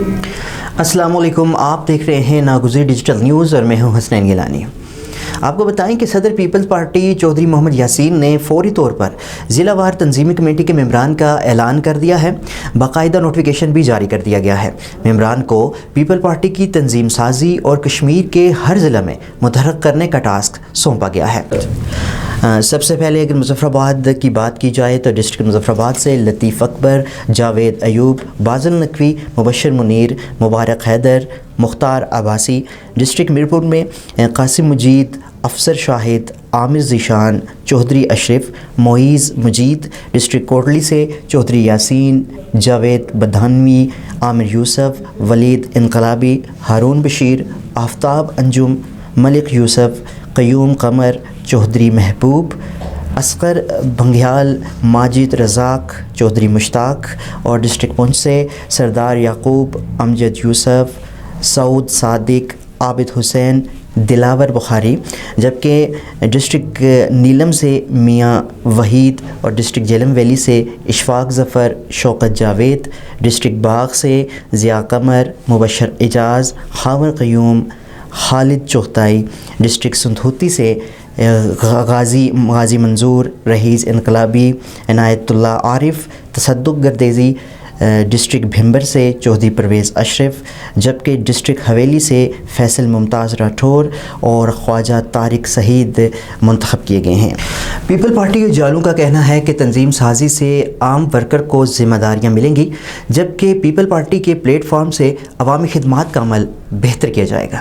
السلام علیکم، آپ دیکھ رہے ہیں ناگزیر ڈیجیٹل نیوز اور میں ہوں حسنین گیلانی۔ آپ کو بتائیں کہ صدر پیپلز پارٹی چودھری محمد یاسین نے فوری طور پر ضلع وار تنظیمی کمیٹی کے ممبران کا اعلان کر دیا ہے۔ باقاعدہ نوٹیفیکیشن بھی جاری کر دیا گیا ہے۔ ممبران کو پیپل پارٹی کی تنظیم سازی اور کشمیر کے ہر ضلع میں متحرک کرنے کا ٹاسک سونپا گیا ہے۔ سب سے پہلے اگر مظفر آباد کی بات کی جائے تو ڈسٹرکٹ مظفر آباد سے لطیف اکبر، جاوید ایوب، بازل نقوی، مبشر منیر، مبارک حیدر، مختار عباسی۔ ڈسٹرکٹ میرپور میں قاسم مجید، افسر شاہد، عامر ذیشان، چودھری اشرف، معیز مجید۔ ڈسٹرکٹ کوٹلی سے چودھری یاسین، جاوید بدھانوی، عامر یوسف، ولید انقلابی، ہارون بشیر، آفتاب انجم، ملک یوسف، قیوم قمر، چودھری محبوب، اصغر بنگھیال، ماجد رزاق، چودھری مشتاق۔ اور ڈسٹرکٹ پونچھ سے سردار یعقوب، امجد یوسف، سعود صادق، عابد حسین، دلاور بخاری۔ جبکہ ڈسٹرکٹ نیلم سے میاں وحید اور ڈسٹرکٹ جہلم ویلی سے اشفاق ظفر، شوکت جاوید۔ ڈسٹرکٹ باغ سے ضیاء قمر، مبشر اعجاز، خاور قیوم، خالد چغتائی۔ ڈسٹرکٹ سنتھوتی سے غازی منظور، رئیس انقلابی، عنایت اللہ عارف، تصدق گردیزی۔ ڈسٹرکٹ بھمبر سے چودھری پرویز اشرف۔ جبکہ ڈسٹرکٹ حویلی سے فیصل ممتاز راٹھور اور خواجہ طارق سعید منتخب کیے گئے ہیں۔ پیپل پارٹی کے جالوں کا کہنا ہے کہ تنظیم سازی سے عام ورکر کو ذمہ داریاں ملیں گی، جبکہ پیپل پارٹی کے پلیٹ فارم سے عوامی خدمات کا عمل بہتر کیا جائے گا۔